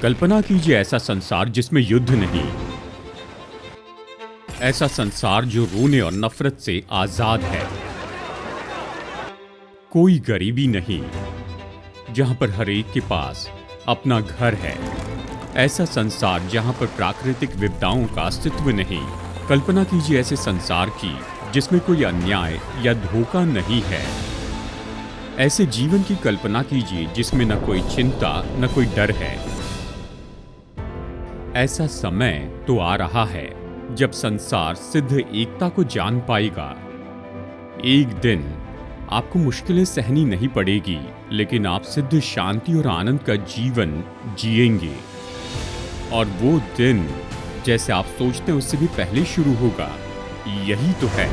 कल्पना कीजिए ऐसा संसार जिसमें युद्ध नहीं, ऐसा संसार जो रोने और नफरत से आजाद है। कोई गरीबी नहीं, जहां पर हर एक के पास अपना घर है। ऐसा संसार जहां पर प्राकृतिक विपदाओं का अस्तित्व नहीं। कल्पना कीजिए ऐसे संसार की जिसमें कोई अन्याय या धोखा नहीं है। ऐसे जीवन की कल्पना कीजिए जिसमें न कोई चिंता न कोई डर है। ऐसा समय तो आ रहा है जब संसार सिद्ध एकता को जान पाएगा। एक दिन आपको मुश्किलें सहनी नहीं पड़ेगी, लेकिन आप सिद्ध शांति और आनंद का जीवन जिएंगे। और वो दिन जैसे आप सोचते हैं उससे भी पहले शुरू होगा। यही तो है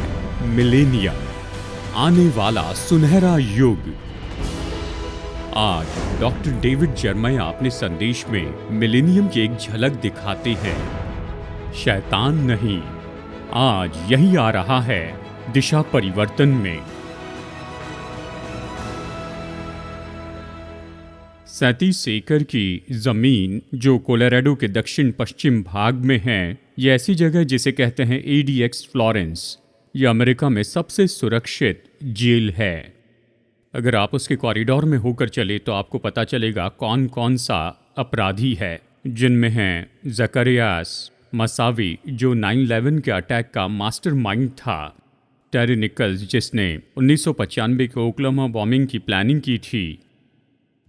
मिलेनियम, आने वाला सुनहरा युग। आज डॉक्टर डेविड जर्मया अपने संदेश में मिलेनियम की एक झलक दिखाते हैं। शैतान नहीं, आज यही आ रहा है दिशा परिवर्तन में। 37 एकड़ की जमीन जो कोलोराडो के दक्षिण पश्चिम भाग में है, ये ऐसी जगह जिसे कहते हैं ADX फ्लोरेंस। ये अमेरिका में सबसे सुरक्षित जेल है। अगर आप उसके कॉरिडोर में होकर चले तो आपको पता चलेगा कौन कौन सा अपराधी है, जिनमें हैं जकरियास मसावी जो 9/11 के अटैक का मास्टरमाइंड था, टेरी निकल्स जिसने 1995 के ओक्लाहोमा बॉम्बिंग की प्लानिंग की थी,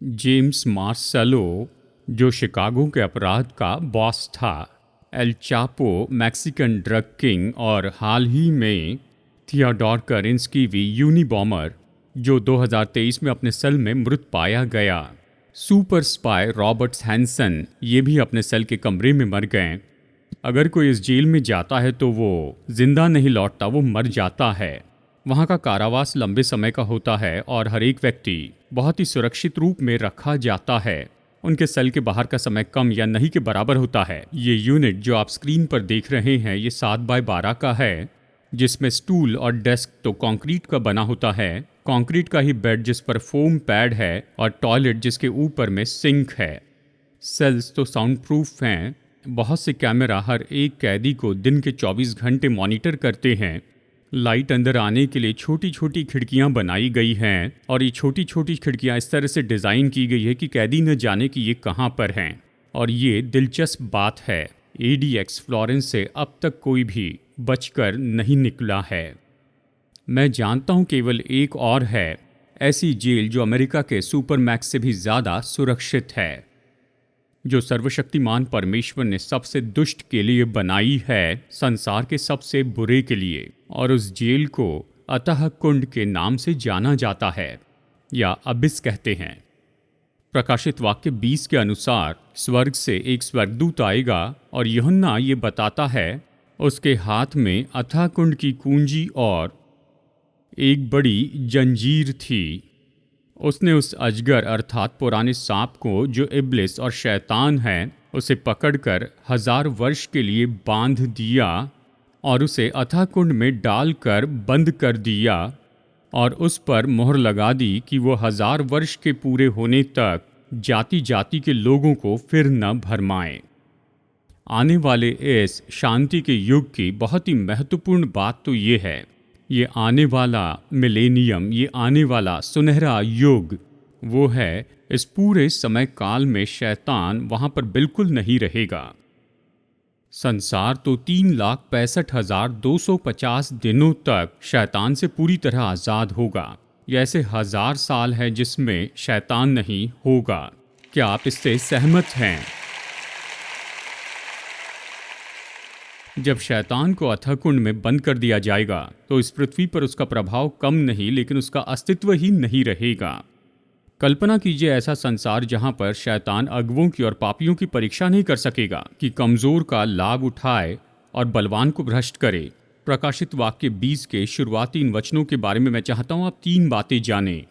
जेम्स मार्सेलो जो शिकागो के अपराध का बॉस था, El Chapo Mexican drug king और हाल ही में थियोडोर करिंस्की यूनिबॉमर जो 2023 में अपने सेल में मृत पाया गया। सुपर स्पाई रॉबर्ट्स हैंसन ये भी अपने सेल के कमरे में मर गए। अगर कोई इस जेल में जाता है तो वो जिंदा नहीं लौटता, वो मर जाता है। वहाँ का कारावास लंबे समय का होता है और हर एक व्यक्ति बहुत ही सुरक्षित रूप में रखा जाता है। उनके सेल के बाहर का समय कम या नहीं के बराबर होता है। ये यूनिट जो आप स्क्रीन पर देख रहे हैं ये 7x12 का है, जिसमें स्टूल और डेस्क तो कंक्रीट का बना होता है, कंक्रीट का ही बेड जिस पर फोम पैड है और टॉयलेट जिसके ऊपर में सिंक है। सेल्स तो साउंड प्रूफ हैं। बहुत से कैमरा हर एक कैदी को दिन के 24 घंटे मॉनिटर करते हैं। लाइट अंदर आने के लिए छोटी छोटी खिड़कियां बनाई गई हैं और ये छोटी छोटी खिड़कियां इस तरह से डिज़ाइन की गई है कि कैदी न जाने कि ये कहाँ पर हैं। और ये दिलचस्प बात है, ADX फ्लोरेंस से अब तक कोई भी बचकर नहीं निकला है। मैं जानता हूँ केवल एक और है ऐसी जेल जो अमेरिका के सुपरमैक्स से भी ज़्यादा सुरक्षित है, जो सर्वशक्तिमान परमेश्वर ने सबसे दुष्ट के लिए बनाई है, संसार के सबसे बुरे के लिए। और उस जेल को अतः कुंड के नाम से जाना जाता है या अबिस कहते हैं। प्रकाशित वाक्य 20 के अनुसार स्वर्ग से एक स्वर्गदूत आएगा और यूहन्ना ये बताता है उसके हाथ में अथाह कुंड की कुंजी और एक बड़ी जंजीर थी। उसने उस अजगर अर्थात पुराने सांप को जो इब्लिस और शैतान है उसे पकड़कर 1000 वर्ष के लिए बांध दिया और उसे अथाह कुंड में डालकर बंद कर दिया और उस पर मोहर लगा दी कि वो 1000 वर्ष के पूरे होने तक जाति जाति के लोगों को फिर न भरमाए। आने वाले इस शांति के युग की बहुत ही महत्वपूर्ण बात तो ये है, ये आने वाला मिलेनियम, ये आने वाला सुनहरा युग वो है इस पूरे समय काल में शैतान वहाँ पर बिल्कुल नहीं रहेगा। संसार तो 3,65,250 दिनों तक शैतान से पूरी तरह आज़ाद होगा। ये ऐसे 1000 साल है जिसमें शैतान नहीं होगा। क्या आप इससे सहमत हैं? जब शैतान को अथः कुंड में बंद कर दिया जाएगा तो इस पृथ्वी पर उसका प्रभाव कम नहीं लेकिन उसका अस्तित्व ही नहीं रहेगा। कल्पना कीजिए ऐसा संसार जहां पर शैतान अगुवों की और पापियों की परीक्षा नहीं कर सकेगा कि कमजोर का लाभ उठाए और बलवान को भ्रष्ट करे। प्रकाशित वाक्य 20 के शुरुआती इन वचनों के बारे में मैं चाहता हूं आप 3 बातें जानें।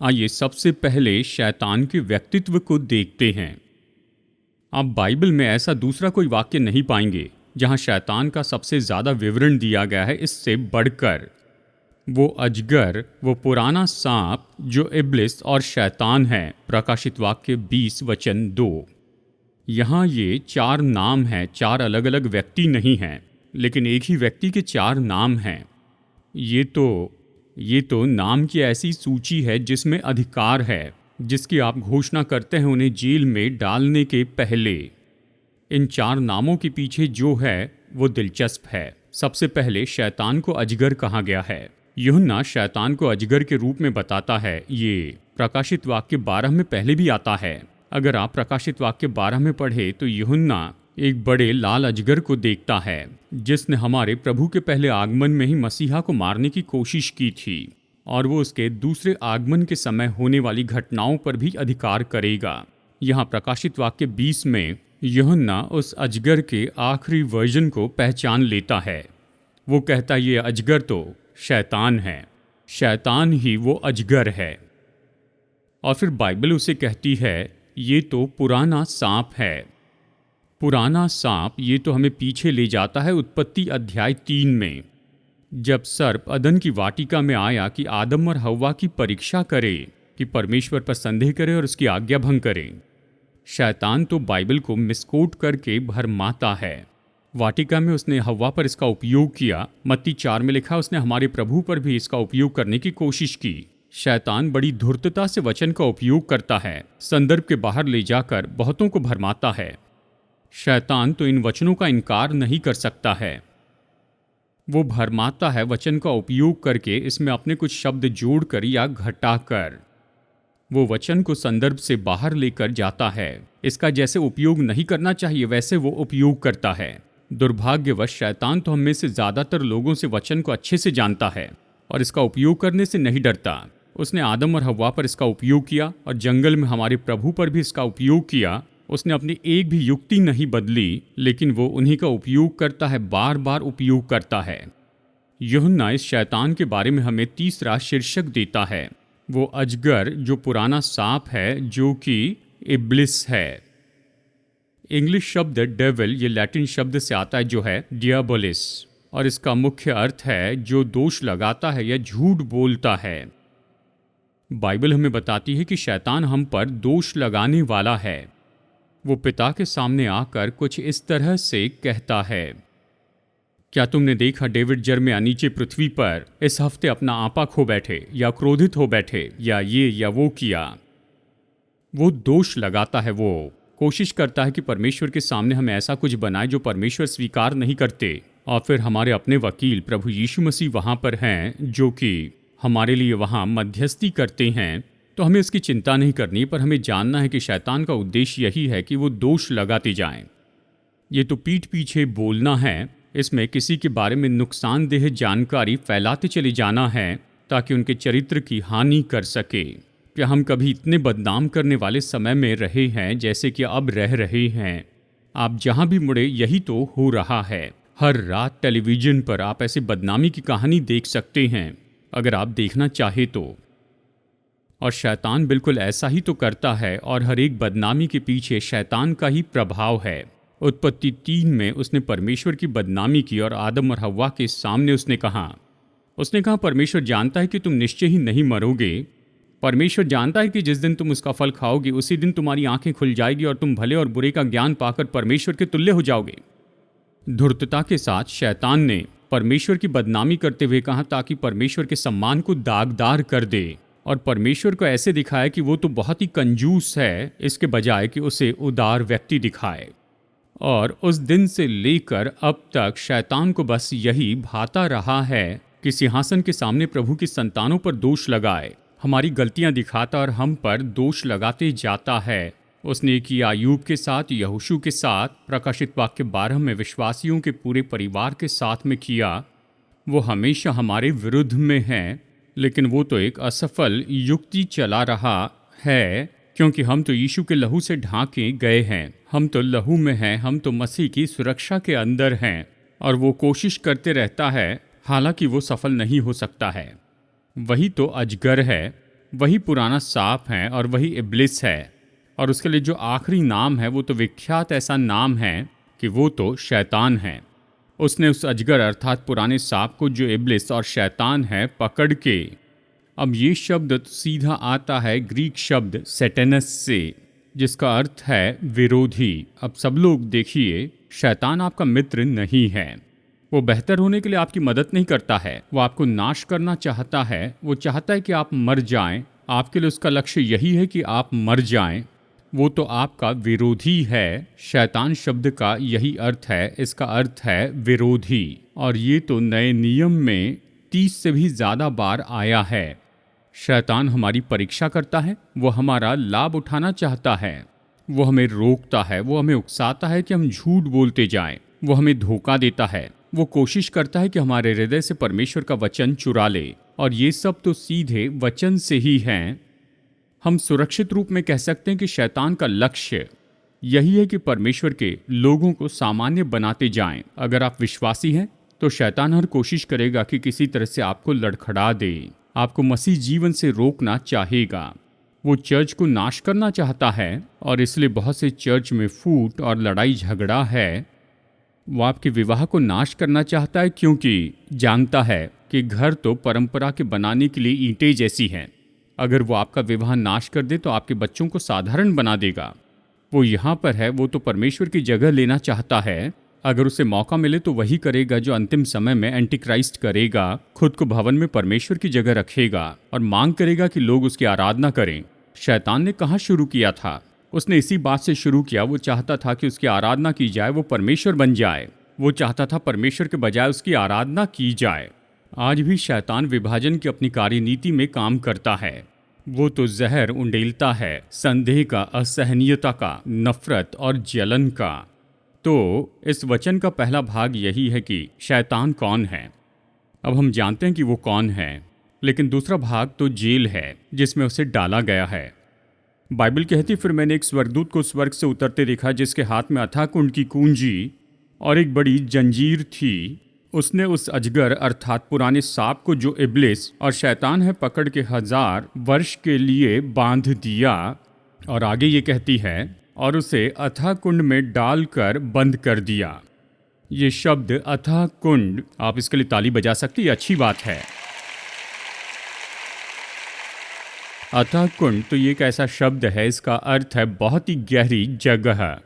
आइए सबसे पहले शैतान के व्यक्तित्व को देखते हैं। आप बाइबल में ऐसा दूसरा कोई वाक्य नहीं पाएंगे जहां शैतान का सबसे ज़्यादा विवरण दिया गया है इससे बढ़कर। वो अजगर, वो पुराना सांप जो इब्लिस और शैतान है। प्रकाशित वाक्य 20 वचन 2। यहाँ ये 4 नाम हैं, 4 अलग अलग व्यक्ति नहीं हैं, लेकिन एक ही व्यक्ति के 4 नाम हैं। ये तो नाम की ऐसी सूची है जिसमें अधिकार है, जिसकी आप घोषणा करते हैं उन्हें जेल में डालने के पहले। इन 4 नामों के पीछे जो है वो दिलचस्प है। सबसे पहले शैतान को अजगर कहा गया है। यूहन्ना शैतान को अजगर के रूप में बताता है। ये प्रकाशित वाक्य 12 में पहले भी आता है। अगर आप प्रकाशित वाक्य 12 में पढ़े तो यूहन्ना एक बड़े लाल अजगर को देखता है जिसने हमारे प्रभु के पहले आगमन में ही मसीहा को मारने की कोशिश की थी, और वो उसके दूसरे आगमन के समय होने वाली घटनाओं पर भी अधिकार करेगा। यहाँ प्रकाशित वाक्य 20 में यूहन्ना उस अजगर के आखिरी वर्जन को पहचान लेता है। वो कहता ये अजगर तो शैतान है, शैतान ही वो अजगर है। और फिर बाइबल उसे कहती है ये तो पुराना सांप है। पुराना सांप ये तो हमें पीछे ले जाता है उत्पत्ति अध्याय 3 में, जब सर्प अदन की वाटिका में आया कि आदम और हव्वा की परीक्षा करे, कि परमेश्वर पर संदेह करे और उसकी आज्ञा भंग करे। शैतान तो बाइबल को मिसकोट करके भरमाता है। वाटिका में उसने हव्वा पर इसका उपयोग किया। मत्ती 4 में लिखा उसने हमारे प्रभु पर भी इसका उपयोग करने की कोशिश की। शैतान बड़ी धूर्तता से वचन का उपयोग करता है, संदर्भ के बाहर ले जाकर बहुतों को भरमाता है। शैतान तो इन वचनों का इनकार नहीं कर सकता है। वो भरमाता है वचन का उपयोग करके, इसमें अपने कुछ शब्द जोड़कर या घटाकर। वो वचन को संदर्भ से बाहर लेकर जाता है। इसका जैसे उपयोग नहीं करना चाहिए वैसे वो उपयोग करता है। दुर्भाग्यवश शैतान तो हम में से ज़्यादातर लोगों से वचन को अच्छे से जानता है और इसका उपयोग करने से नहीं डरता। उसने आदम और हव्वा पर इसका उपयोग किया और जंगल में हमारे प्रभु पर भी इसका उपयोग किया। उसने अपनी एक भी युक्ति नहीं बदली, लेकिन वो उन्हीं का उपयोग करता है, बार बार उपयोग करता है। यूहन्ना इस शैतान के बारे में हमें तीसरा शीर्षक देता है, वो अजगर जो पुराना सांप है, जो कि इब्लिस है। इंग्लिश शब्द डेविल ये लैटिन शब्द से आता है जो है डियाबोलिस, और इसका मुख्य अर्थ है जो दोष लगाता है या झूठ बोलता है। बाइबल हमें बताती है कि शैतान हम पर दोष लगाने वाला है। वो पिता के सामने आकर कुछ इस तरह से कहता है, क्या तुमने देखा डेविड जर्मिया नीचे पृथ्वी पर इस हफ्ते अपना आपा खो बैठे या क्रोधित हो बैठे या ये या वो किया। वो दोष लगाता है, वो कोशिश करता है कि परमेश्वर के सामने हम ऐसा कुछ बनाए जो परमेश्वर स्वीकार नहीं करते। और फिर हमारे अपने वकील प्रभु यीशु मसीह वहाँ पर हैं जो कि हमारे लिए वहाँ मध्यस्थी करते हैं। तो हमें इसकी चिंता नहीं करनी, पर हमें जानना है कि शैतान का उद्देश्य यही है कि वो दोष लगाते जाएं। ये तो पीठ पीछे बोलना है, इसमें किसी के बारे में नुकसानदेह जानकारी फैलाते चले जाना है ताकि उनके चरित्र की हानि कर सके। क्या हम कभी इतने बदनाम करने वाले समय में रहे हैं जैसे कि अब रह रहे हैं? आप जहां भी मुड़े यही तो हो रहा है। हर रात टेलीविजन पर आप ऐसे बदनामी की कहानी देख सकते हैं अगर आप देखना चाहे तो। और शैतान बिल्कुल ऐसा ही तो करता है, और हर एक बदनामी के पीछे शैतान का ही प्रभाव है। उत्पत्ति 3 में उसने परमेश्वर की बदनामी की और आदम और हव्वा के सामने उसने कहा परमेश्वर जानता है कि तुम निश्चय ही नहीं मरोगे। परमेश्वर जानता है कि जिस दिन तुम उसका फल खाओगे उसी दिन तुम्हारी आंखें खुल जाएगी और तुम भले और बुरे का ज्ञान पाकर परमेश्वर के तुल्य हो जाओगे। धूर्तता के साथ शैतान ने परमेश्वर की बदनामी करते हुए कहा ताकि परमेश्वर के सम्मान को दागदार कर दे, और परमेश्वर को ऐसे दिखाए कि वो तो बहुत ही कंजूस है, इसके बजाय कि उसे उदार व्यक्ति दिखाए। और उस दिन से लेकर अब तक शैतान को बस यही भाता रहा है कि सिंहासन के सामने प्रभु की संतानों पर दोष लगाए, हमारी गलतियां दिखाता और हम पर दोष लगाते जाता है। उसने किया अय्यूब के साथ, यहोशू के साथ, प्रकाशित वाक्य 12 में विश्वासियों के पूरे परिवार के साथ में किया। वो हमेशा हमारे विरुद्ध में है, लेकिन वो तो एक असफल युक्ति चला रहा है, क्योंकि हम तो यीशु के लहू से ढांके गए हैं। हम तो लहू में हैं, हम तो मसीह की सुरक्षा के अंदर हैं, और वो कोशिश करते रहता है, हालांकि वो सफल नहीं हो सकता है। वही तो अजगर है, वही पुराना सांप है, और वही इब्लिस है। और उसके लिए जो आखिरी नाम है वो तो विख्यात ऐसा नाम है कि वो तो शैतान है। उसने उस अजगर अर्थात पुराने सांप को, जो इब्लिस और शैतान है, पकड़ के, अब ये शब्द सीधा आता है ग्रीक शब्द सेटेनस से, जिसका अर्थ है विरोधी। अब सब लोग देखिए, शैतान आपका मित्र नहीं है। वो बेहतर होने के लिए आपकी मदद नहीं करता है, वो आपको नाश करना चाहता है। वो चाहता है कि आप मर जाएं। आपके लिए उसका लक्ष्य यही है कि आप मर जाएं। वो तो आपका विरोधी है। शैतान शब्द का यही अर्थ है, इसका अर्थ है विरोधी। और ये तो नए नियम में 30 से भी ज़्यादा बार आया है। शैतान हमारी परीक्षा करता है, वो हमारा लाभ उठाना चाहता है, वो हमें रोकता है, वो हमें उकसाता है कि हम झूठ बोलते जाएं, वो हमें धोखा देता है, वो कोशिश करता है कि हमारे हृदय से परमेश्वर का वचन चुरा ले। और ये सब तो सीधे वचन से ही हैं। हम सुरक्षित रूप में कह सकते हैं कि शैतान का लक्ष्य यही है कि परमेश्वर के लोगों को सामान्य बनाते जाएं। अगर आप विश्वासी हैं तो शैतान हर कोशिश करेगा कि किसी तरह से आपको लड़खड़ा दे, आपको मसीह जीवन से रोकना चाहेगा। वो चर्च को नाश करना चाहता है और इसलिए बहुत से चर्च में फूट और लड़ाई झगड़ा है। वो आपके विवाह को नाश करना चाहता है क्योंकि जानता है कि घर तो परंपरा के बनाने के लिए ईंटें जैसी हैं। अगर वो आपका विवाह नाश कर दे तो आपके बच्चों को साधारण बना देगा। वो यहाँ पर है, वो तो परमेश्वर की जगह लेना चाहता है। अगर उसे मौका मिले तो वही करेगा जो अंतिम समय में एंटीक्राइस्ट करेगा, खुद को भवन में परमेश्वर की जगह रखेगा और मांग करेगा कि लोग उसकी आराधना करें। शैतान ने कहाँ शुरू किया था? उसने इसी बात से शुरू किया। वो चाहता था कि उसकी आराधना की जाए, वो परमेश्वर बन जाए। वो चाहता था परमेश्वर के बजाय उसकी आराधना की जाए। आज भी शैतान विभाजन की अपनी कार्यनीति में काम करता है। वो तो जहर उंडेलता है, संदेह का, असहनीयता का, नफरत और जलन का। तो इस वचन का पहला भाग यही है कि शैतान कौन है। अब हम जानते हैं कि वो कौन है, लेकिन दूसरा भाग तो जेल है जिसमें उसे डाला गया है। बाइबल कहती, फिर मैंने एक स्वर्गदूत को स्वर्ग से उतरते देखा जिसके हाथ में अथाह कुंड की कुंजी और एक बड़ी जंजीर थी। उसने उस अजगर अर्थात पुराने सांप को जो इब्लिस और शैतान है पकड़ के 1000 वर्ष के लिए बांध दिया। और आगे ये कहती है, और उसे अथाह कुंड में डालकर बंद कर दिया। ये शब्द अथाह कुंड, आप इसके लिए ताली बजा सकते, ये अच्छी बात है। अथाह कुंड तो ये एक ऐसा शब्द है, इसका अर्थ है बहुत ही गहरी जगह।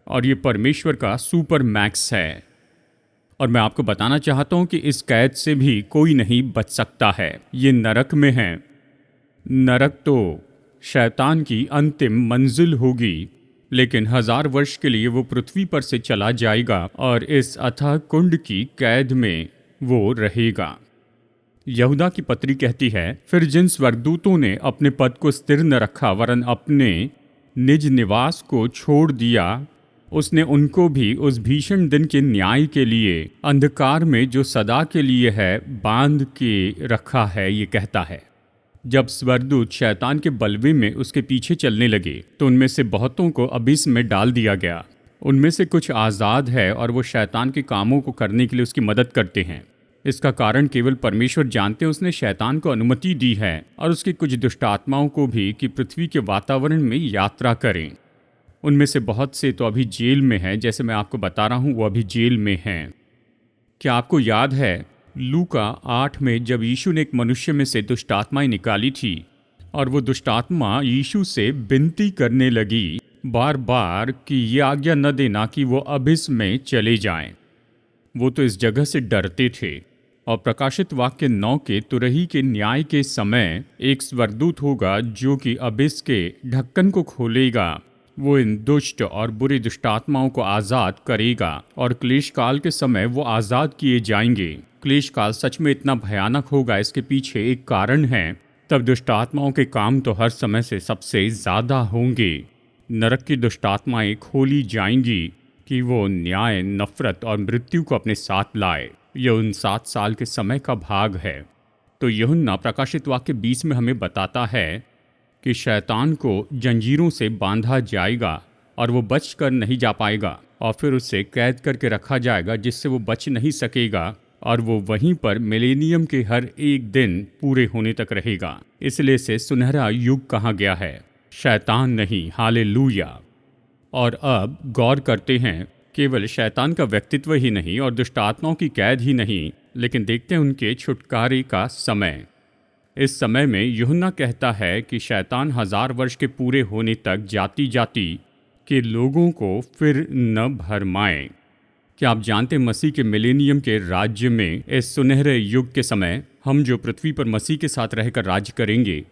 और ये परमेश्वर का सुपर मैक्स है। और मैं आपको बताना चाहता हूं कि इस कैद से भी कोई नहीं बच सकता है। ये नरक में है। नरक तो शैतान की अंतिम मंजिल होगी, लेकिन 1000 वर्ष के लिए वो पृथ्वी पर से चला जाएगा और इस अथाह कुंड की कैद में वो रहेगा। यहूदा की पत्री कहती है, फिर जिन स्वर्गदूतों ने अपने पद को स्थिर न रखा वरन अपने निज निवास को छोड़ दिया, उसने उनको भी उस भीषण दिन के न्याय के लिए अंधकार में जो सदा के लिए है बांध के रखा है। ये कहता है, जब स्वर्गदूत शैतान के बलवे में उसके पीछे चलने लगे तो उनमें से बहुतों को अबिस में डाल दिया गया। उनमें से कुछ आज़ाद है और वो शैतान के कामों को करने के लिए उसकी मदद करते हैं। इसका कारण केवल परमेश्वर जानते हैं। उसने शैतान को अनुमति दी है और उसकी कुछ दुष्ट आत्माओं को भी कि पृथ्वी के वातावरण में यात्रा करें। उनमें से बहुत से तो अभी जेल में हैं, जैसे मैं आपको बता रहा हूँ, वो अभी जेल में हैं। क्या आपको याद है लूका 8 में जब यीशु ने एक मनुष्य में से दुष्ट आत्माएं निकाली थी और वो दुष्ट आत्मा यीशु से विनती करने लगी बार बार कि ये आज्ञा न देना कि वो अबिस में चले जाएं। वो तो इस जगह से डरते थे। और प्रकाशित वाक्य 9 के तुरही के न्याय के समय एक स्वर्गदूत होगा जो कि अबिस के ढक्कन को खोलेगा। वो इन दुष्ट और बुरी दुष्टात्माओं को आज़ाद करेगा और क्लेश काल के समय वो आज़ाद किए जाएंगे। क्लेश काल सच में इतना भयानक होगा, इसके पीछे एक कारण है। तब दुष्टात्माओं के काम तो हर समय से सबसे ज़्यादा होंगे। नरक की दुष्टात्माएं खोली जाएंगी कि वो न्याय, नफरत और मृत्यु को अपने साथ लाए। यह उन 7 साल के समय का भाग है। तो यूहन्ना प्रकाशित वाक्य 20 में हमें बताता है कि शैतान को जंजीरों से बांधा जाएगा और वो बच कर नहीं जा पाएगा और फिर उसे कैद करके रखा जाएगा जिससे वो बच नहीं सकेगा और वो वहीं पर मिलेनियम के हर एक दिन पूरे होने तक रहेगा। इसलिए इसे सुनहरा युग कहा गया है, शैतान नहीं। हालेलुया। और अब गौर करते हैं, केवल शैतान का व्यक्तित्व ही नहीं और दुष्ट आत्माओं की कैद ही नहीं, लेकिन देखते हैं उनके छुटकारे का समय। इस समय में यूहन्ना कहता है कि शैतान 1000 वर्ष के पूरे होने तक जाति जाति के लोगों को फिर न भरमाए। क्या आप जानते मसीह के मिलेनियम के राज्य में इस सुनहरे युग के समय हम जो पृथ्वी पर मसीह के साथ रहकर राज्य करेंगे,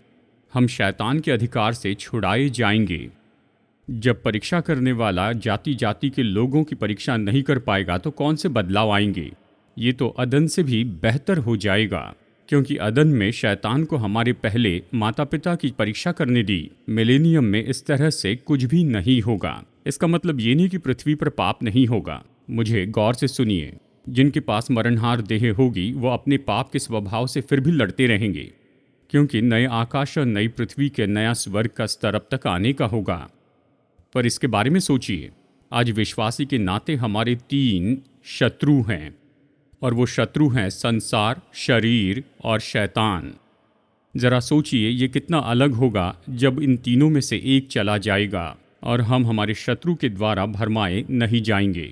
हम शैतान के अधिकार से छुड़ाए जाएंगे। जब परीक्षा करने वाला जाति जाति के लोगों की परीक्षा नहीं कर पाएगा तो कौन से बदलाव आएंगे? ये तो अदन से भी बेहतर हो जाएगा, क्योंकि अदन में शैतान को हमारे पहले माता पिता की परीक्षा करने दी। मिलेनियम में इस तरह से कुछ भी नहीं होगा। इसका मतलब ये नहीं कि पृथ्वी पर पाप नहीं होगा। मुझे गौर से सुनिए, जिनके पास मरणहार देह होगी वो अपने पाप के स्वभाव से फिर भी लड़ते रहेंगे, क्योंकि नए आकाश और नई पृथ्वी के नया स्वर्ग का स्तर अब तक आने का होगा। पर इसके बारे में सोचिए, आज विश्वासी के नाते हमारे 3 शत्रु हैं, और वो शत्रु हैं संसार, शरीर और शैतान। जरा सोचिए ये कितना अलग होगा जब इन तीनों में से एक चला जाएगा और हम हमारे शत्रु के द्वारा भरमाए नहीं जाएंगे।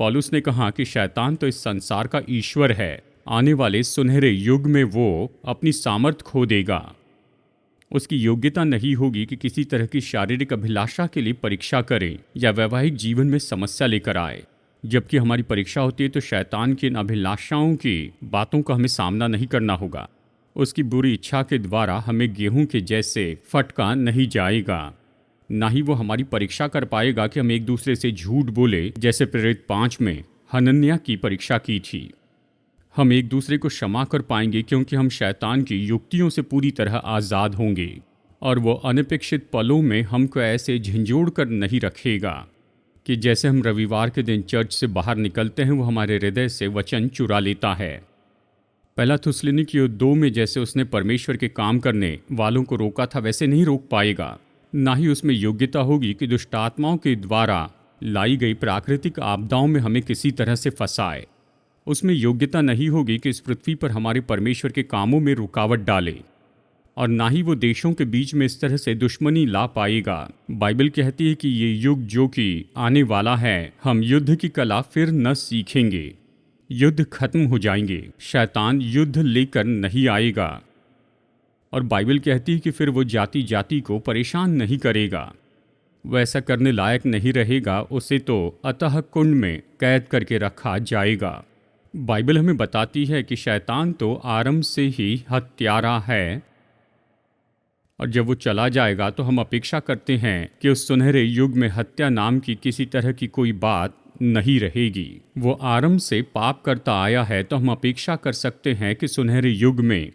पौलुस ने कहा कि शैतान तो इस संसार का ईश्वर है। आने वाले सुनहरे युग में वो अपनी सामर्थ खो देगा। उसकी योग्यता नहीं होगी कि किसी तरह की शारीरिक अभिलाषा के लिए परीक्षा करे या वैवाहिक जीवन में समस्या लेकर आए। जबकि हमारी परीक्षा होती है तो शैतान की इन अभिलाषाओं की बातों का हमें सामना नहीं करना होगा। उसकी बुरी इच्छा के द्वारा हमें गेहूं के जैसे फटका नहीं जाएगा। ना ही वो हमारी परीक्षा कर पाएगा कि हम एक दूसरे से झूठ बोले, जैसे प्रेरित 5 में हनन्याह की परीक्षा की थी। हम एक दूसरे को क्षमा कर पाएंगे क्योंकि हम शैतान की युक्तियों से पूरी तरह आज़ाद होंगे, और वो अनपेक्षित पलों में हमको ऐसे झंझोड़ कर नहीं रखेगा कि जैसे हम रविवार के दिन चर्च से बाहर निकलते हैं वो हमारे हृदय से वचन चुरा लेता है। पहला थिस्सलुनीकियों 2 में जैसे उसने परमेश्वर के काम करने वालों को रोका था वैसे नहीं रोक पाएगा। ना ही उसमें योग्यता होगी कि दुष्ट आत्माओं के द्वारा लाई गई प्राकृतिक आपदाओं में हमें किसी तरह से फंसाए। उसमें योग्यता नहीं होगी कि इस पृथ्वी पर हमारे परमेश्वर के कामों में रुकावट डाले, और ना ही वो देशों के बीच में इस तरह से दुश्मनी ला पाएगा। बाइबल कहती है कि ये युग जो कि आने वाला है, हम युद्ध की कला फिर न सीखेंगे। युद्ध खत्म हो जाएंगे, शैतान युद्ध लेकर नहीं आएगा। और बाइबल कहती है कि फिर वो जाति जाति को परेशान नहीं करेगा, वो ऐसा करने लायक नहीं रहेगा। उसे तो अतः कुंड में कैद करके रखा जाएगा। बाइबल हमें बताती है कि शैतान तो आरंभ से ही हत्यारा है, और जब वो चला जाएगा तो हम अपेक्षा करते हैं कि उस सुनहरे युग में हत्या नाम की किसी तरह की कोई बात नहीं रहेगी। वो आरंभ से पाप करता आया है, तो हम अपेक्षा कर सकते हैं कि सुनहरे युग में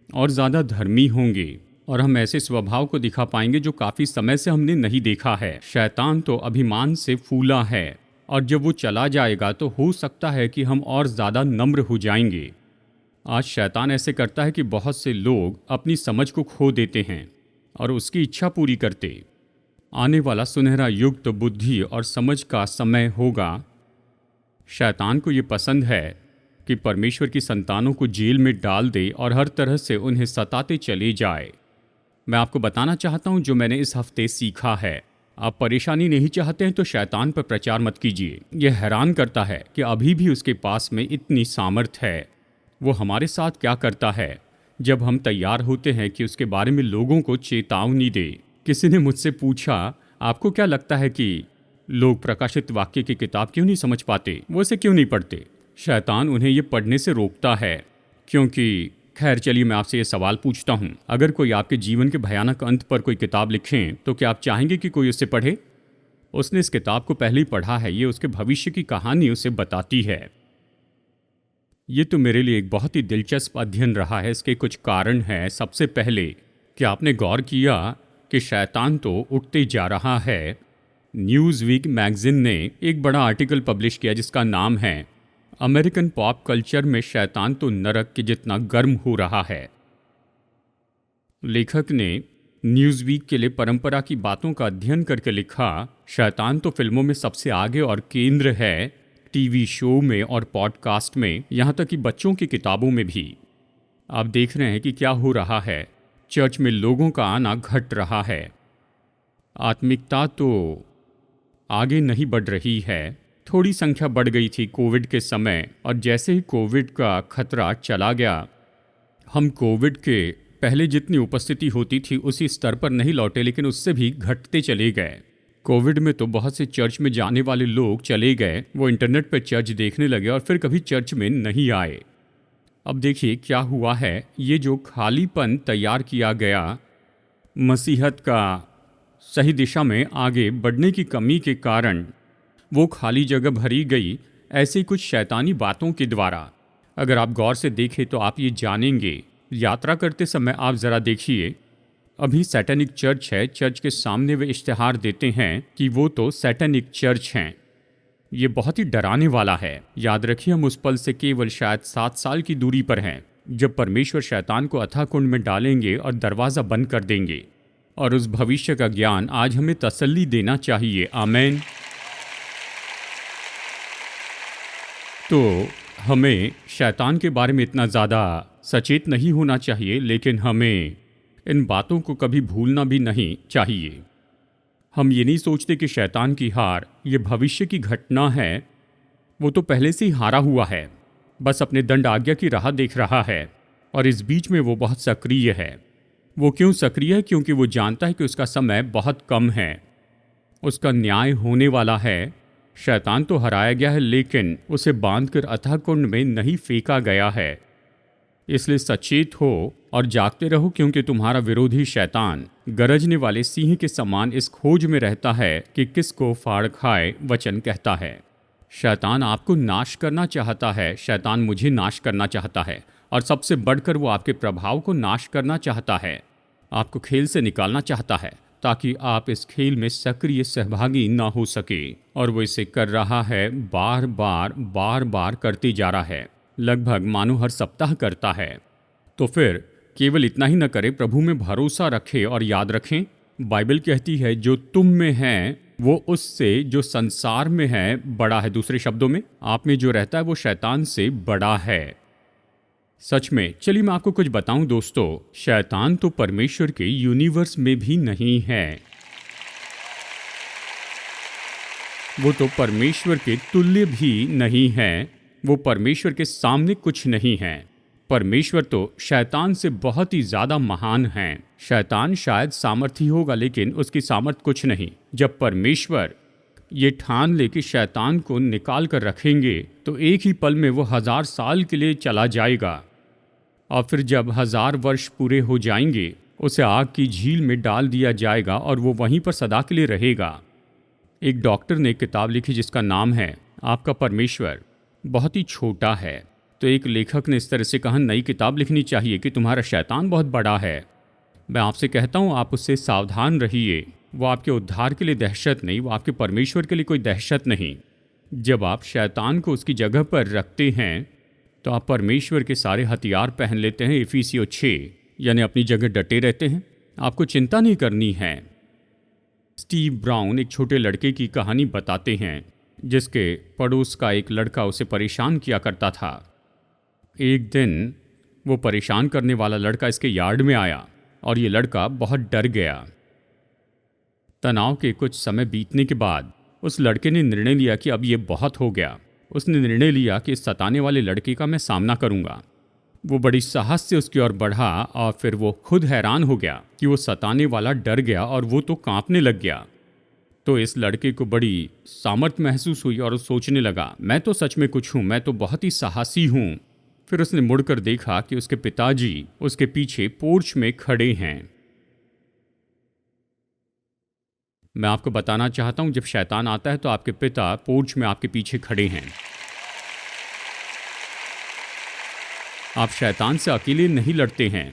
और ज़्यादा धर्मी होंगे, और हम ऐसे स्वभाव को दिखा पाएंगे जो काफ़ी समय से हमने नहीं देखा है। शैतान तो अभिमान से फूला है, और जब वो चला जाएगा तो हो सकता है कि हम और ज़्यादा नम्र हो जाएंगे। आज शैतान ऐसे करता है कि बहुत से लोग अपनी समझ को खो देते हैं और उसकी इच्छा पूरी करते। आने वाला सुनहरा युग तो बुद्धि और समझ का समय होगा। शैतान को ये पसंद है कि परमेश्वर की संतानों को जेल में डाल दे और हर तरह से उन्हें सताते चले जाए। मैं आपको बताना चाहता हूँ जो मैंने इस हफ्ते सीखा है। आप परेशानी नहीं चाहते हैं तो शैतान पर प्रचार मत कीजिए। यह हैरान करता है कि अभी भी उसके पास में इतनी सामर्थ है। वो हमारे साथ क्या करता है जब हम तैयार होते हैं कि उसके बारे में लोगों को चेतावनी दे। किसी ने मुझसे पूछा, आपको क्या लगता है कि लोग प्रकाशित वाक्य की किताब क्यों नहीं समझ पाते, वो इसे क्यों नहीं पढ़ते? शैतान उन्हें ये पढ़ने से रोकता है, क्योंकि खैर चलिए मैं आपसे ये सवाल पूछता हूँ, अगर कोई आपके जीवन के भयानक अंत पर कोई किताब लिखें तो क्या आप चाहेंगे कि कोई उसे पढ़े? उसने इस किताब को पहले ही पढ़ा है, ये उसके भविष्य की कहानी उसे बताती है। ये तो मेरे लिए एक बहुत ही दिलचस्प अध्ययन रहा है। इसके कुछ कारण हैं। सबसे पहले, क्या आपने गौर किया कि शैतान तो उठते जा रहा है? न्यूज़ वीक मैगजीन ने एक बड़ा आर्टिकल पब्लिश किया जिसका नाम है अमेरिकन पॉप कल्चर में शैतान तो नरक के जितना गर्म हो रहा है। लेखक ने न्यूज़ वीक के लिए परंपरा की बातों का अध्ययन करके लिखा, शैतान तो फिल्मों में सबसे आगे और केंद्र है, टीवी शो में और पॉडकास्ट में, यहाँ तक कि बच्चों की किताबों में भी। आप देख रहे हैं कि क्या हो रहा है। चर्च में लोगों का आना घट रहा है। आत्मिकता तो आगे नहीं बढ़ रही है। थोड़ी संख्या बढ़ गई थी कोविड के समय, और जैसे ही कोविड का खतरा चला गया, हम कोविड के पहले जितनी उपस्थिति होती थी उसी स्तर पर नहीं लौटे, लेकिन उससे भी घटते चले गए। कोविड में तो बहुत से चर्च में जाने वाले लोग चले गए, वो इंटरनेट पर चर्च देखने लगे और फिर कभी चर्च में नहीं आए। अब देखिए क्या हुआ है, ये जो खालीपन तैयार किया गया मसीहत का सही दिशा में आगे बढ़ने की कमी के कारण, वो खाली जगह भरी गई ऐसी कुछ शैतानी बातों के द्वारा। अगर आप गौर से देखें तो आप ये जानेंगे, यात्रा करते समय आप ज़रा देखिए, अभी सैटेनिक चर्च है, चर्च के सामने वे इश्तिहार देते हैं कि वो तो सैटेनिक चर्च हैं। ये बहुत ही डराने वाला है। याद रखिए, हम उस पल से केवल शायद 7 साल की दूरी पर हैं जब परमेश्वर शैतान को अथाह कुंड में डालेंगे और दरवाज़ा बंद कर देंगे। और उस भविष्य का ज्ञान आज हमें तसल्ली देना चाहिए। आमीन। तो हमें शैतान के बारे में इतना ज़्यादा सचेत नहीं होना चाहिए, लेकिन हमें इन बातों को कभी भूलना भी नहीं चाहिए। हम ये नहीं सोचते कि शैतान की हार ये भविष्य की घटना है, वो तो पहले से ही हारा हुआ है, बस अपने दंड आज्ञा की राह देख रहा है। और इस बीच में वो बहुत सक्रिय है। वो क्यों सक्रिय है? क्योंकि वो जानता है कि उसका समय बहुत कम है, उसका न्याय होने वाला है। शैतान तो हराया गया है, लेकिन उसे बांधकर अथाह कुंड में नहीं फेंका गया है। इसलिए सचेत हो और जागते रहो, क्योंकि तुम्हारा विरोधी शैतान गरजने वाले सिंह के समान इस खोज में रहता है कि किसको फाड़ खाए। वचन कहता है शैतान आपको नाश करना चाहता है, शैतान मुझे नाश करना चाहता है, और सबसे बढ़कर वो आपके प्रभाव को नाश करना चाहता है, आपको खेल से निकालना चाहता है ताकि आप इस खेल में सक्रिय सहभागी ना हो सके। और वो इसे कर रहा है, बार बार करते जा रहा है, लगभग मानो हर सप्ताह करता है। तो फिर केवल इतना ही न करे, प्रभु में भरोसा रखें और याद रखें, बाइबल कहती है जो तुम में है वो उससे जो संसार में है बड़ा है। दूसरे शब्दों में, आप में जो रहता है वो शैतान से बड़ा है। सच में, चलिए मैं आपको कुछ बताऊं दोस्तों, शैतान तो परमेश्वर के यूनिवर्स में भी नहीं है, वो तो परमेश्वर के तुल्य भी नहीं है, वो परमेश्वर के सामने कुछ नहीं है। परमेश्वर तो शैतान से बहुत ही ज़्यादा महान है। शैतान शायद सामर्थी होगा, लेकिन उसकी सामर्थ कुछ नहीं। जब परमेश्वर ये ठान ले कि शैतान को निकाल कर रखेंगे, तो एक ही पल में वो 1000 साल के लिए चला जाएगा, और फिर जब 1000 वर्ष पूरे हो जाएंगे, उसे आग की झील में डाल दिया जाएगा और वो वहीं पर सदा के लिए रहेगा। एक डॉक्टर ने एक किताब लिखी जिसका नाम है आपका परमेश्वर बहुत ही छोटा है। तो एक लेखक ने इस तरह से कहा, नई किताब लिखनी चाहिए कि तुम्हारा शैतान बहुत बड़ा है। मैं आपसे कहता हूँ, आप उससे सावधान रहिए। वो आपके उद्धार के लिए दहशत नहीं, वो आपके परमेश्वर के लिए कोई दहशत नहीं। जब आप शैतान को उसकी जगह पर रखते हैं तो आप परमेश्वर के सारे हथियार पहन लेते हैं। इफिसियों 6, यानी अपनी जगह डटे रहते हैं, आपको चिंता नहीं करनी है। स्टीव ब्राउन एक छोटे लड़के की कहानी बताते हैं जिसके पड़ोस का एक लड़का उसे परेशान किया करता था। एक दिन वो परेशान करने वाला लड़का इसके यार्ड में आया और ये लड़का बहुत डर गया। तनाव के कुछ समय बीतने के बाद उस लड़के ने निर्णय लिया कि अब ये बहुत हो गया। उसने निर्णय लिया कि इस सताने वाले लड़के का मैं सामना करूंगा। वो बड़ी साहस से उसकी ओर बढ़ा और फिर वो खुद हैरान हो गया कि वो सताने वाला डर गया और वो तो कांपने लग गया। तो इस लड़के को बड़ी सामर्थ्य महसूस हुई और वो सोचने लगा, मैं तो सच में कुछ हूँ, मैं तो बहुत ही साहसी हूँ। फिर उसने मुड़कर देखा कि उसके पिताजी उसके पीछे पोर्च में खड़े हैं। मैं आपको बताना चाहता हूँ, जब शैतान आता है तो आपके पिता पोर्च में आपके पीछे खड़े हैं। आप शैतान से अकेले नहीं लड़ते हैं,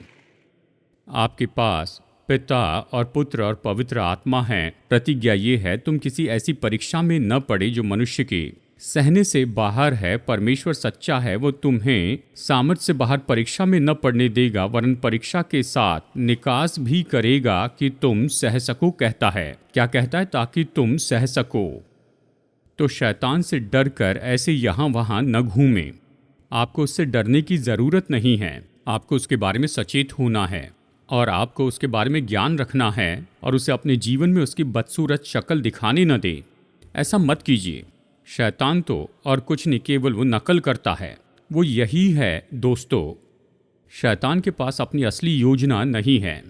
आपके पास पिता और पुत्र और पवित्र आत्मा है। प्रतिज्ञा ये है, तुम किसी ऐसी परीक्षा में न पड़े जो मनुष्य के सहने से बाहर है। परमेश्वर सच्चा है, वो तुम्हें सामर्थ से बाहर परीक्षा में न पड़ने देगा, वरन परीक्षा के साथ निकास भी करेगा कि तुम सह सको। कहता है, क्या कहता है? ताकि तुम सह सको। तो शैतान से डर कर ऐसे यहाँ वहाँ न घूमें। आपको उससे डरने की ज़रूरत नहीं है, आपको उसके बारे में सचेत होना है और आपको उसके बारे में ज्ञान रखना है और उसे अपने जीवन में उसकी बदसूरत शक्ल दिखाने न दे। ऐसा मत कीजिए। शैतान तो और कुछ नहीं, केवल वो नकल करता है। वो यही है दोस्तों, शैतान के पास अपनी असली योजना नहीं है।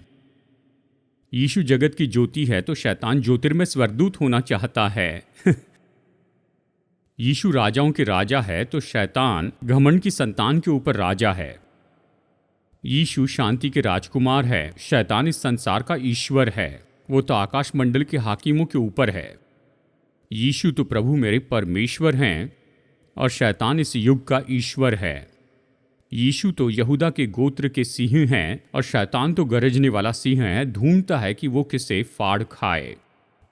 यीशु जगत की ज्योति है तो शैतान ज्योतिर्मय स्वर्गदूत होना चाहता है। यीशु राजाओं के राजा है तो शैतान घमंड की संतान के ऊपर राजा है। यीशु शांति के राजकुमार है, शैतान इस संसार का ईश्वर है, वो तो आकाश मंडल के हाकिमों के ऊपर है। यीशु तो प्रभु मेरे परमेश्वर हैं और शैतान इस युग का ईश्वर है। यीशु तो यहूदा के गोत्र के सिंह हैं और शैतान तो गरजने वाला सिंह है, ढूंढता है कि वो किसे फाड़ खाए।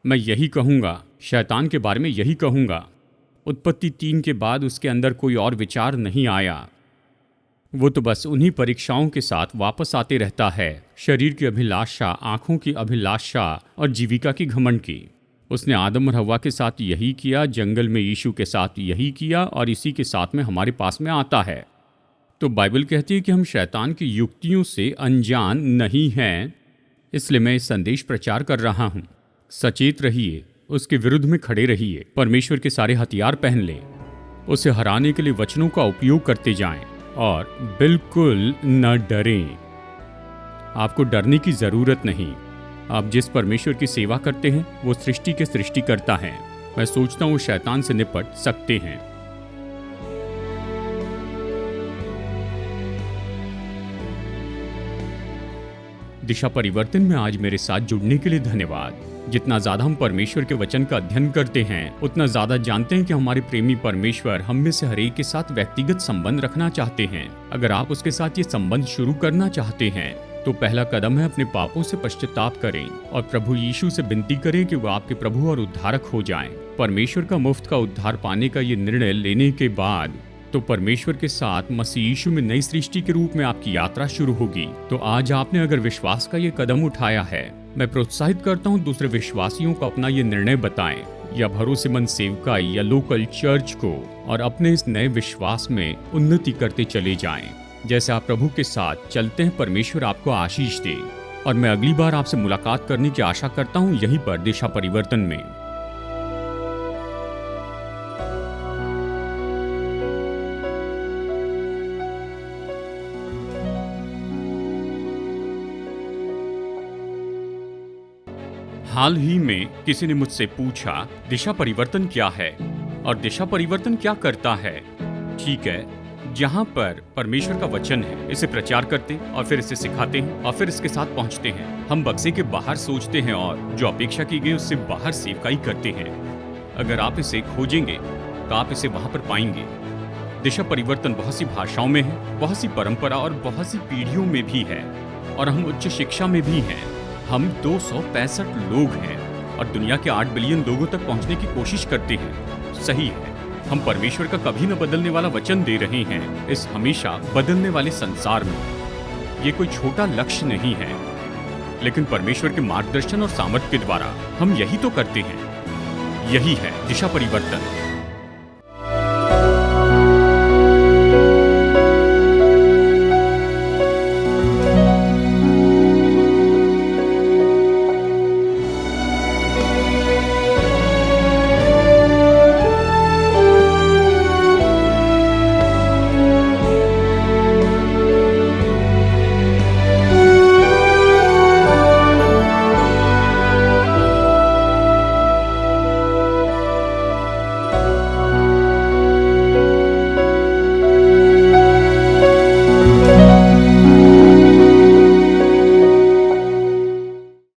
मैं यही कहूँगा, शैतान के बारे में यही कहूँगा। उत्पत्ति 3 के बाद उसके अंदर कोई और विचार नहीं आया। वो तो बस उन्हीं परीक्षाओं के साथ वापस आते रहता है, शरीर की अभिलाषा, आंखों की अभिलाषा और जीविका की घमंड की। उसने आदम और हव्वा के साथ यही किया, जंगल में यीशु के साथ यही किया और इसी के साथ में हमारे पास में आता है। तो बाइबल कहती है कि हम शैतान की युक्तियों से अनजान नहीं हैं, इसलिए मैं इस संदेश प्रचार कर रहा हूँ। सचेत रहिए, उसके विरुद्ध में खड़े रहिए, परमेश्वर के सारे हथियार पहन लें, उसे हराने के लिए वचनों का उपयोग करते जाएं और बिल्कुल न डरें। आपको डरने की जरूरत नहीं। आप जिस परमेश्वर की सेवा करते हैं वो सृष्टि के सृष्टिकर्ता हैं। मैं सोचता हूँ शैतान से निपट सकते हैं। दिशा परिवर्तन में आज मेरे साथ जुड़ने के लिए धन्यवाद। जितना ज्यादा हम परमेश्वर के वचन का अध्ययन करते हैं, उतना ज्यादा जानते हैं कि हमारे प्रेमी परमेश्वर हम में से हर एक के साथ व्यक्तिगत संबंध रखना चाहते हैं। अगर आप उसके साथ ये संबंध शुरू करना चाहते हैं तो पहला कदम है अपने पापों से पश्चाताप करें और प्रभु यीशु से विनती करें कि वो आपके प्रभु और उद्धारक हो जाएं। परमेश्वर का मुफ्त का उद्धार पाने का ये निर्णय लेने के बाद तो परमेश्वर के साथ मसीह यीशु में नई सृष्टि के रूप में आपकी यात्रा शुरू होगी। तो आज आपने अगर विश्वास का ये कदम उठाया है, मैं प्रोत्साहित करता हूँ दूसरे विश्वासियों को अपना ये निर्णय बताएं, या भरोसेमंद सेवकाई या लोकल चर्च को, और अपने इस नए विश्वास में उन्नति करते चले जाएं। जैसे आप प्रभु के साथ चलते हैं, परमेश्वर आपको आशीष दे। और मैं अगली बार आपसे मुलाकात करने की आशा करता हूँ यहीं पर दिशा परिवर्तन में। हाल ही में किसी ने मुझसे पूछा, दिशा परिवर्तन क्या है और दिशा परिवर्तन क्या करता है? ठीक है, जहाँ पर परमेश्वर का वचन है, इसे प्रचार करते हैं और फिर इसे सिखाते हैं और फिर इसके साथ पहुँचते हैं। हम बक्से के बाहर सोचते हैं और जो अपेक्षा की गई उससे बाहर सेवकाई करते हैं। अगर आप इसे खोजेंगे तो आप इसे वहाँ पर पाएंगे। दिशा परिवर्तन बहुत सी भाषाओं में है, बहुत सी परंपरा और बहुत सी पीढ़ियों में भी है, और हम उच्च शिक्षा में भी हैं। हम 265 लोग हैं और दुनिया के 8 बिलियन लोगों तक पहुंचने की कोशिश करते हैं। सही है, हम परमेश्वर का कभी न बदलने वाला वचन दे रहे हैं इस हमेशा बदलने वाले संसार में। ये कोई छोटा लक्ष्य नहीं है, लेकिन परमेश्वर के मार्गदर्शन और सामर्थ्य के द्वारा हम यही तो करते हैं। यही है दिशा परिवर्तन।